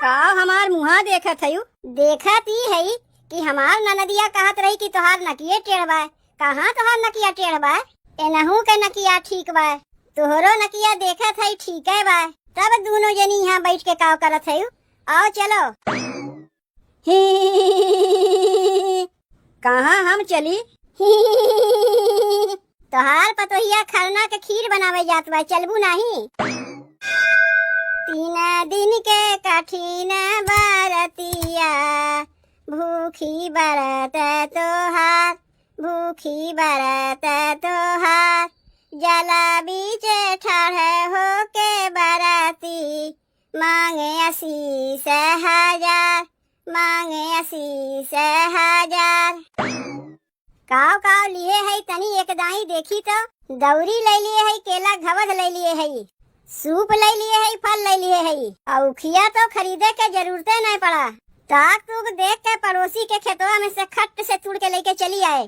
का हमार मुहा देखत हयू? देखत ही है कि हमार ननदिया कहत रही कि तोहार नकिया टेढ़ बा। कहाँ तोहार नकिया टेढ़ बा? एनहू के नकिया ठीक बा, तोहरो नकिया देखत है ठीक है बा। तब दोनों जनी यहाँ बैठ के काव करत हयू। आओ चलो। कहाँ हम चली? तोहार पतोहिया खरना के खीर बनावे जात बा, चलबू नहीं? 3 दिन के कठिन बरतिया, भूखी बरत तोहार, भूखी बरत तोहार। जला बीच ठाढ़ होके बरती, मांगे आशीष हजार, मांगे आशीष हजार। काव काव लिए है तनी एक दाई देखी तो? दौरी ले लिए है, केला घवद ले लिए है, सूप ले लिए है, फल ले लिए है। औखिया तो खरीदे के जरूरते नहीं पड़ा। ताक तूक देख के पड़ोसी के खेतवा में से खट से तुड़ के लेके चली आए।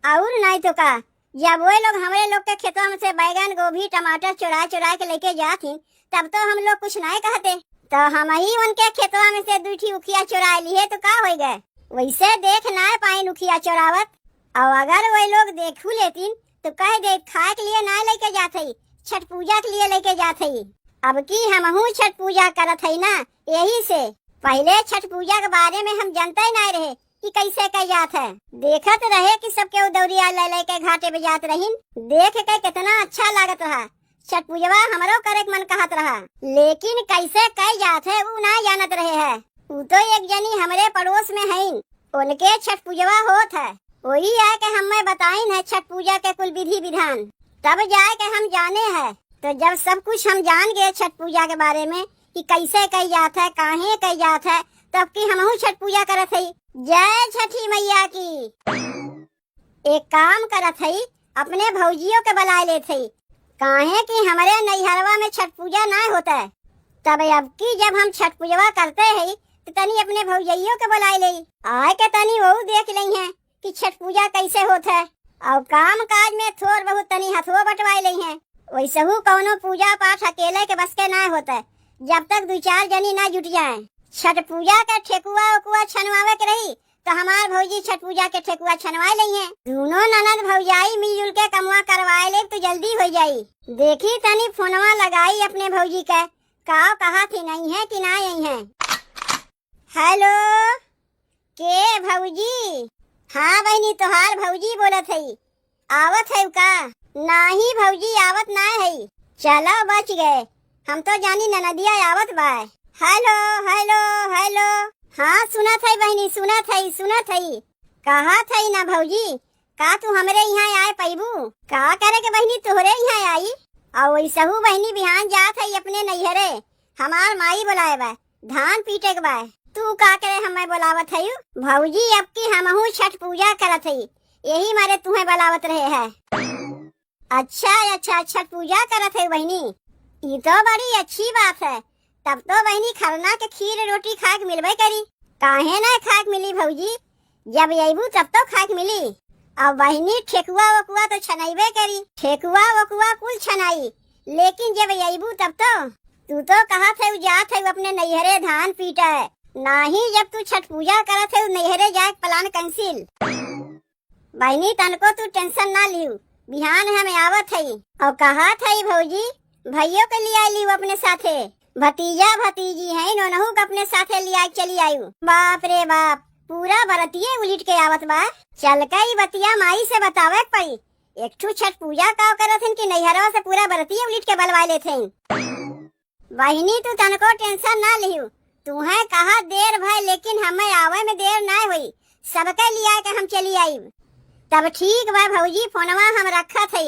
और नहीं तो का, जब वो लोग हमारे लोग के खेतवा में से बैगन गोभी टमाटर चुरा चुरा के लेके जाती, तब तो हम लोग कुछ नहीं कहते। तो हम ही उनके खेतवा में से 2 उखिया चुरा लिए तो का हो गए? वैसे देख ना पाई उखिया चुरावत। और अगर वो लोग देखू लेतीन तो कह दे खाए के लिए ना लेके जाते, छठ पूजा के लिए लेके जाते। अब की हमहू छठ पूजा करत है ना, यही से पहले छठ पूजा के बारे में हम जानते ही नहीं रहे कि कैसे कई जात है। देखत रहे कि सबके दौरिया ले ले के घाटे पे जात रहीन, देख के कितना अच्छा लागत रहा। छठ पूजवा हमरो करे मन कहत रहा, लेकिन कैसे कई जात है वो ना जानत रहे है। वो तो एक जनी हमारे पड़ोस में है, उनके छठ पूजवा होत है, वही आए के हमें बताइन है छठ पूजा के कुल विधि विधान, तब जाए के हम जाने हैं। तो जब सब कुछ हम जान गए छठ पूजा के बारे में कि कैसे कई जात है, काहे कई जात है, तब की हमहू छठ पूजा करत है। जय छठी मैया की। एक काम करत है, अपने भौजियों के बुला लेते, काहे कि हमारे नैहरवा में छठ पूजा ना होता है। तब अब की जब हम छठ पूजवा करते हैं तो तनी अपने भौजियों के बुला ले, आए के तनी वो देख ली है कि छठ पूजा कैसे होता है। और काम काज में थोड़ बहुत तनी हथुआ बटवाई ली है। वैसे हूँ कौनो पूजा पाठ अकेले के बस के ना होता है, जब तक 2-4 जनी ना जुट जाए। छठ पूजा का ठेकुआ उकुआ छनवावे के रही तो हमार भौजी छठ पूजा के ठेकुआ छनवा ली है। दोनों ननद भौजाई मिलजुल के कमुआ करवाए ले तो जल्दी हो जाई। देखी तनी फोनवा लगाई अपने भौजी के, काव कहा थी नहीं है कि ना यही है। हेलो के भौजी? हाँ बहनी तोहार भौजी बोलत है, आवत है का? नहीं भौजी आवत ना है। चलो बच गए, हम तो जानी ननदिया आवत बा। Hello hello hello. हाँ सुनत है बहनी, सुनत है सुनत है। कहा थई ना भौजी, का तू हमरे यहाँ आए पैबू? का करे के बहनी तोहरे यहाँ आई? और वैसे हूँ बहनी बिहान जात है अपने नैहरे, हमार माई बुलाए बा, धान पीटे के बा। तू का करे हमें बुलावत है? भौजी अब की हमहू छठ पूजा करत है, यही मारे तुम्हें बुलावत रहे है। अच्छा अच्छा छठ पूजा करत है बहनी, ये तो बड़ी अच्छी बात है। तब तो बहनी खरना के खीर रोटी खा के मिलबे करी। काहे ना खा के मिली भौजी, जब अबू तब तो खा के मिली। अब बहनी ठेकुआ वकुआ तो छनाइबे करी, ठेकुआ वकुआ कुल छनाई, लेकिन जब अबू तब तो तू तो कहा थे जात है अपने नैहरे धान पीटा है, नहीं जब तू छठ पूजा करत है नैहरे जाए प्लान कैंसिल। बहनी तनको तू टेंशन ना लियो, बिहान हमें आवत है। और कहा था भौजी भैया के लिए लियो अपने साथे, भतीजा भतीजी है नोनहू के अपने साथे लिया चली आयु। बाप रे बाप, पूरा बरतिये उलिट के आवत बा। चल कई बतिया माई से बतावे पई, एक ठू छठ पूजा का करत हन कि नैहरवा से पूरा बरतिये उलिट के बलवा लेथे। बहनी तू तनको टेंशन ना लियो, तुम्हें कहा देर भाई लेकिन हमें आवे में देर ना हुई, सबके लिया के हम चली आई। तब ठीक बा भौजी, फोनवा हम रखा थे।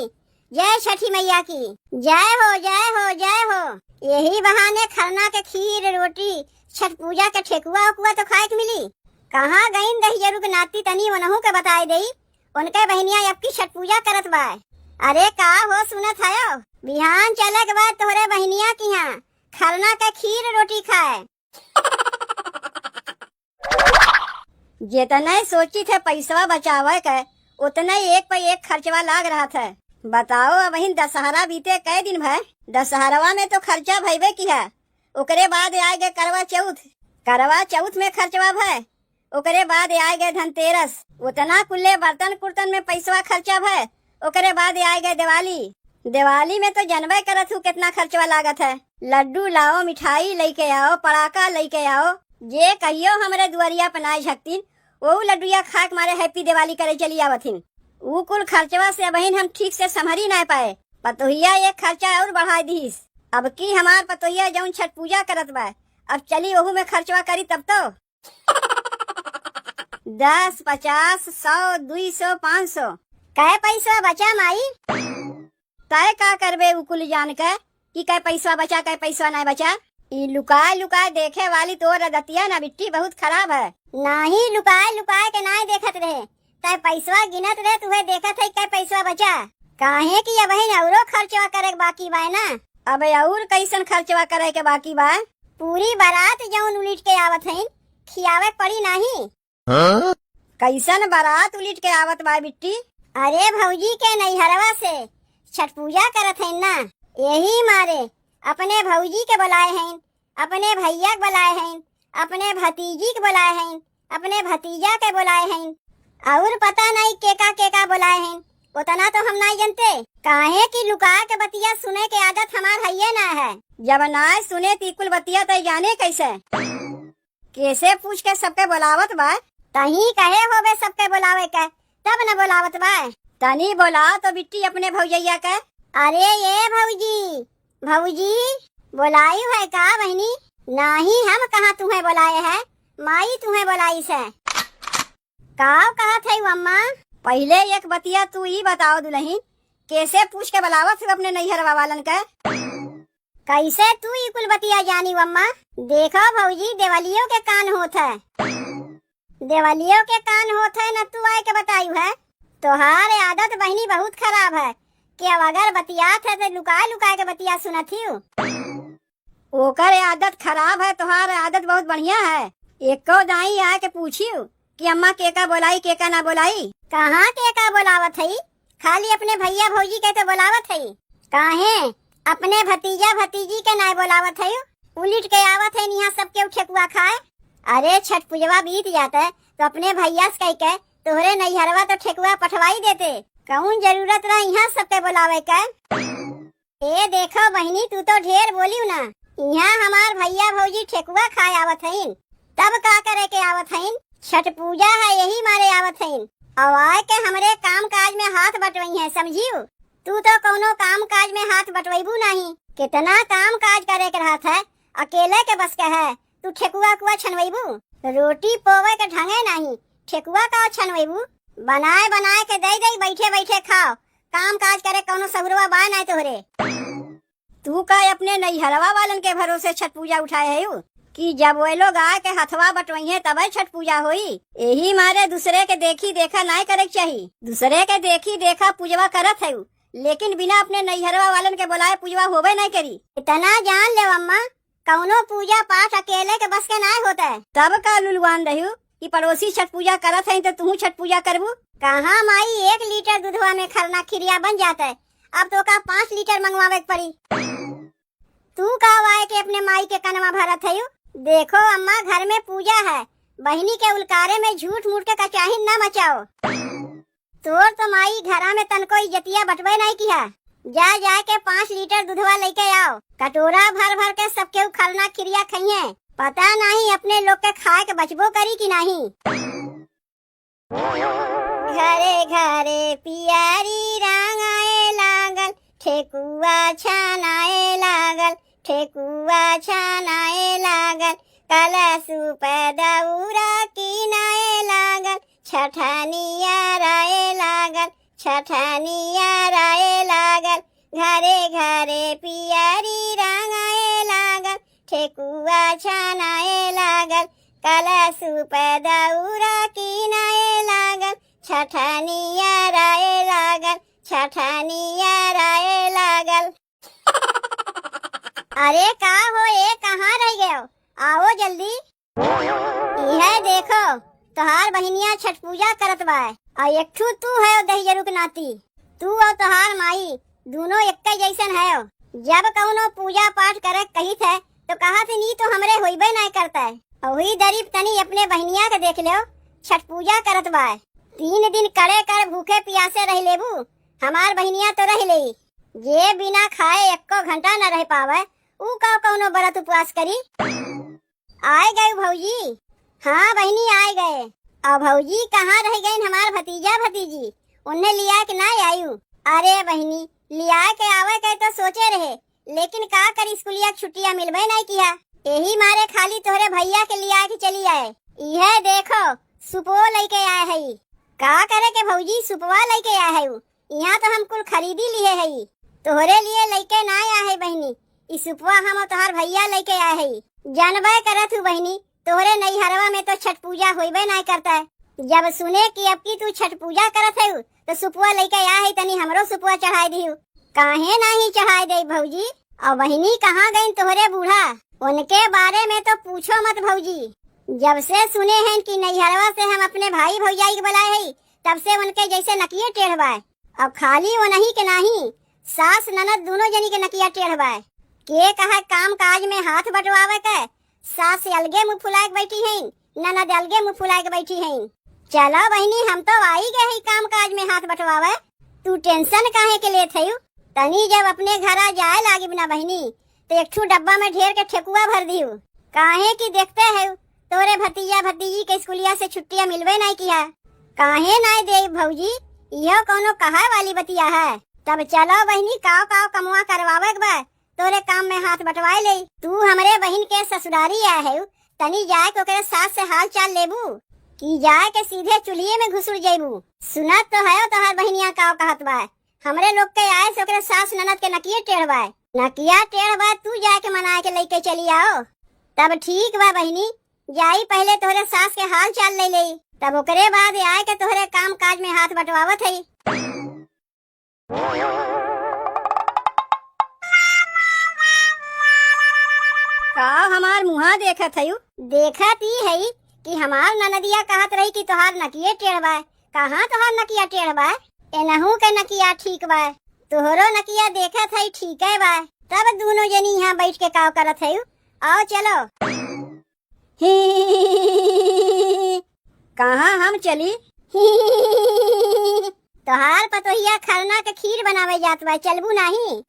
जय छठी मैया की। जय हो जय हो जय हो। यही बहाने खरना के खीर रोटी छठ पूजा के ठेकुआ उकुआ तो खाए के मिली। कहाँ गईन दहियरू के नाती तनी उनहू के बताए दई, उनके बहनिया अब की छठ पूजा करत बा। अरे का हो सुनत है, बिहान चले के बाद तोहरे बहनिया की यहाँ खरना के खीर रोटी खाए। जितने सोची थे पैसा बचावे के, उतने एक पे एक खर्चवा लाग रहा था। बताओ अब वही दशहरा बीते कई दिन भर, दशहरवा में तो खर्चा भइबे की है। ओकरे बाद आए गए करवा चौथ। करवा चौथ में खर्चवा भय। ओकरे बाद आए गए धनतेरस। उतना कुल्ले बर्तन कुर्तन में पैसवा खर्चा भय। ओकरे बाद आए गए दिवाली। दिवाली में तो जनबे करत हूँ कितना खर्चवा लागत है। लड्डू लाओ, मिठाई लेके आओ, पड़ाका लेके आओ। जे कहियो हमरे दुआरिया पनाए झकतीन वो लड्डूया खा के मारे हैप्पी दिवाली करे चली आवथिन। ऊ कुल खर्चवा से बहन हम ठीक से संभरी ना पाए। पतोहिया एक खर्चा और बढ़ा दीस। अब की हमार पतोहिया जौन छठ पूजा करत बा, अब चली ओहू में खर्चवा करी तब तो 10, 50, 100, 200, 500 कै पैसा बचा माई? तय का करबे उकुल जान के कि कै पैसा बचा कै पैसा नहीं बचा। ई लुकाए लुकाए देखे वाली तोर अदतिया ना बिट्टी बहुत खराब है। नाही लुकाए लुकाए के नहीं देखत रहे, तय पैसा गिनत रहे तुहे देखत है कै पैसा बचा। काहे कि अब औरो खर्चवा करे के बाकी बा ना। अब और कैसन खर्चवा करे के बाकी बा? पूरी बारात जौन उलिट के आवत है खियावे पड़ी नहीं। कैसन बारात उलिट के आवत बा बिट्टी? अरे भौजी के नैहरवा से छठ पूजा करत है ना, यही मारे अपने भौजी के बुलाए हैं, अपने भैया के बुलाए हैं, अपने भतीजी के बुलाए हैं, अपने भतीजा के बुलाए हैं, और पता नहीं केका बुलाए हैं। उतना तो हम नहीं जानते। काहे कि लुका के बतिया सुने के आदत हमार है ना है। जब ना सुने तीकुल बतिया तो जाने कैसे पूछ के सबके बुलावत बा। तही कहे होवे सबके बुलावे के तब न बुलावत बा। तनी बोला तो बिट्टी अपने भौजैया के। अरे ये भौजी भौजी बुलाई है का बहनी? नहीं हम कहाँ तुम्हें बुलाए है, माई तुम्हें बुलाई से। काव कहा थे अम्मा? पहले एक बतिया तू ही बताओ दुल्हन, कैसे पूछ के बुलावत है अपने नैहरवा वालन के? कैसे तू ही कुल बतिया जानी अम्मा? देखो भौजी देवलियों के कान होत है, देवलियों के कान होत है न तू आए के बतायू है। तोहार आदत बहनी बहुत खराब है कि अब अगर बतियात है तो लुकाए लुकाए के बतिया सुनत ही। ओकर आदत खराब है, तोहार आदत बहुत बढ़िया है। एको दाई आए के पूछियो कि अम्मा केका बोलाई केका ना बोलाई। कहाँ केका बोलावत है? खाली अपने भैया भौजी के तो बोलावत है। काहे अपने भतीजा भतीजी के ना बोलावत है? उलिट के आवत है यहाँ सबके ठेकुआ खाए। अरे छठ पूजवा बीत जाता है तो अपने भैया से कह के तोहरे नैहरवा तो ठेकुआ पठवाई देते। कौन जरूरत रहा यहाँ सबके बुलावे का? ए देखो बहनी तू तो ढेर बोलियो ना। यहाँ हमार भैया भौजी ठेकुआ खाए आवत है, तब का करे के आवत है? छठ पूजा है यही मारे आवत है। अब आए के हमरे काम काज में हाथ बटवई है, समझियो? तू तो कोनो काम काज में हाथ बटवेबू नहीं। कितना काम काज करे के रहत है, अकेले के बस के है। तू ठेकुआ कुआ छनवेबू? रोटी पोवे के ढंगे नहीं, ठेकुआ का छनवेबू? बनाए बनाए के दे दे बैठे बैठे खाओ। काम काज करे कोनो सबुरवा बा नहीं तोहरे। तू का अपने नैहरवा वालन के भरोसे छठ पूजा उठाए है कि जब वो लोग आए के हथवा बटवई है तब छठ पूजा होई। यही मारे दूसरे के देखी देखा नहीं करे चाहिए। दूसरे के देखी देखा पूजवा करत है, लेकिन बिना अपने नैहरवा वालन के बुलाए पूजवा होवे नहीं करी। इतना जान ले अम्मा, कौनो पूजा पाठ अकेले के बस के नहीं होता है। तब का लुलवान रही कि पड़ोसी छठ पूजा करत है तो तू छठ पूजा करबू? कहाँ माई 1 लीटर दूधवा में खरना खिरिया बन जाता है, अब तो का 5 लीटर मंगवावे पड़ी। तू का आए के अपने माई के कनवा भरत है? देखो अम्मा घर में पूजा है, बहनी के उलकारे में झूठ मूठ के कचाहिन न मचाओ। तोर तो माई घरा में तनको इज्जतिया बटवे नहीं किया। जा जा के 5 लीटर दूधवा लेके आओ, कटोरा भर भर के सबके खरना खिरिया खाइए। पता नहीं अपने लोग के खाए के बचबो करी कि नहीं। घरे घरे पियारी रंगाए लागल, ठेकुआ छनाए लागल, ठेकुआ छनाए लागल, कलशु पे दउरा किनाए लागल, छठनिया राए लागल, छठनिया राए लागल। घरे घरे पियारी रंगाए लागल, ठेकुआ छनाए लागल, कलशु पे दउरा किनाए लागल, छठनिया राए लागल, छठनिया राए लागल। अरे का हो ये कहाँ रह गए? आओ जल्दी। यह देखो तोहार बहनिया छठ पूजा करत बा, और एक ठू तू है दहिजरू के नाती। तू और तोहार माई दोनों एक जैसन है। जब कौनो पूजा पाठ करे कही थे तो कहा थे नी तो हमरे होइबे नहीं करता है। वही दरीब तनी अपने बहनिया के देख लो, छठ पूजा करत बा। 3 दिन कड़े कर भूखे प्यासे रह लेबू, हमार बहनिया तो रह ले। जे बिना खाए 1 घंटा न रह पावे ऊ का कौनो व्रत उपवास करी। आए गए भौजी? हाँ बहनी आए गए। और भौजी कहाँ रह गई हमार भतीजा भतीजी? उन्हें लिया कि ना आयु? अरे बहनी लिया के आवे के तो सोचे रहे, लेकिन का कर स्कूलिया छुट्टियां मिलबे नहीं किया। यही मारे खाली तोहरे भैया के लिया के चली आए। यह देखो सुपो लेके आए है। का करे के भौजी सुपवा लेके आए है? यहाँ तो हम कुल खरीदी लिए है, तोहरे लिए लेके ना आए है बहनी। इस सुपवा हम तोहार भैया लेके आए है। जानबे करत हूँ बहनी, तोहरे नैहरवा में तो छठ पूजा होइबे नहीं करता है। जब सुने कि अब की तू छठ पूजा करत है तो सुपुआ लेके आया है, तनी हमरो सुपुआ चढ़ाई दियो। काहे नहीं चढ़ाई दे भौजी? और बहनी कहाँ गई तोहरे बूढ़ा? उनके बारे में तो पूछो मत भौजी। जब से सुने हैं कि नैहरवा से हम अपने भाई भौजाई के बुलाए है, तब से उनके जैसे नकिए टेढ़ बाय। अब खाली वो नहीं के नहीं, सास ननद दोनों जनी के नकिया टेढ़ बाय। के कहा काम काज में हाथ बटवावे के, सास अलगे मुँह फुला के बैठी है, ननद अलगे मुँह फुला के बैठी है। चलो बहनी हम तो आई गए ही काम काज में हाथ बटवावे, तू टेंशन काहे के लिए थयू? तनी जब अपने घर आ जाए लागी बिना बहनी तो एक डब्बा में ढेर के ठेकुआ भर दियो। काहे की देखते है तोरे भतीजा भतीजी के स्कूलिया से छुट्टियां मिलवे नहीं किया। काहे नहीं दे भौजी? यह कोनो कहा वाली बतिया है। तब चलो बहनी काव काव कमुआ करवावे के बा, तोरे काम में हाथ बटवाए ले। तू हमरे बहन के ससुरारी आए है, तनी जाए के ओकरे सास से हाल चाल लेबू कि जाए के सीधे चुलिये में घुसुर जेबू? सुनत तो है तोहार बहनिया काव कहत बा, हमरे लोग के आए से ओकरे सास ननद के नकिए टेढ़ बा। नकिया टेढ़ बा तू जाके मना के लेके चली आओ। तब ठीक बा बहनी, जाई पहले तोहरे सास के हाल चाल ले ले, तब ओकरे बाद आए के तोहरे काम काज में हाथ बटवावत है। का हमार मुहा देखत है? देखत ही है कि हमार ननदिया कहत रही कि तोहार नकिए टेढ़ बा। कहाँ तोहार नकिया टेढ़ बा? एनहू के नकिया ठीक बा, तोहरो नकिया देखत है ठीक है बा। तब दोनों जनी यहाँ बैठ के काव करत है। आओ चलो। कहाँ हम चली? तोहार पतोहिया खरना के खीर बनावे जात बा, चलबू नहीं?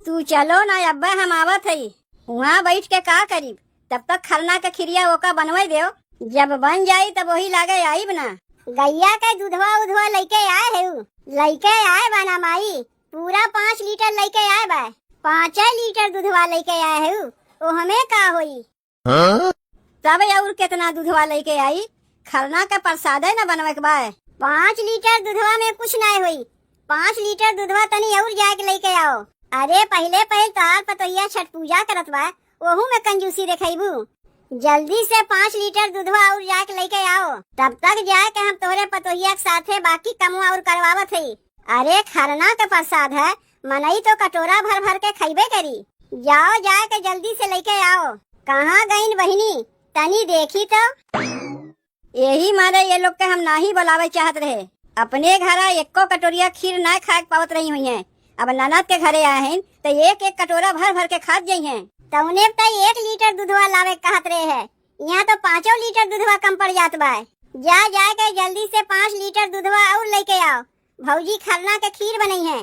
तू चलो ना अब्बा, हम आवत है। वहाँ बैठ के का करीब? तब तक खरना के खीरिया ओका बनवाई दो, जब बन जाई तब वही लागे आई बना। गैया के दूधवा उधवा लेके आए है, लेके आए बना माई, पूरा 5 लीटर लेके आए बा। 5 लीटर दूधवा लेके आए है, वो हमें का होई? तब और कितना दूधवा लेके आई? खरना का प्रसाद है न बनवे के बा। 5 लीटर दूधवा में कुछ नहीं हुई। 5 लीटर दूधवा तनी और जाके लेके आओ। अरे पहले तार पतोहिया छठ पूजा करत बा, वहू में कंजूसी दिखाईबू। जल्दी से 5 लीटर दूधवा और जाके लेके आओ, तब तक जाए के हम तोहरे पतोहिया के साथे बाकी कमुआ और करवावत है। अरे खरना के प्रसाद है, मनई तो कटोरा भर भर के खइबे करी। जाओ जाए के जल्दी से लेके आओ। कहाँ गईन बहिनी? तनी देखी तो। यही मारे ये लोग के हम नाही बुलावे चाहत रहे। अपने घर 1 कटोरिया खीर ना खा पावत रही हुई है। अब ननद के घरे आए हैं तो एक कटोरा भर भर के खात जाई हैं। तो उन्हें 1 लीटर दूधवा लावे कहत रहे है, यहाँ तो 5 लीटर दूधवा कम पड़ जात बा। जा जाए के जल्दी से 5 लीटर दूधवा और लेके आओ, भौजी खरना के खीर बनई है।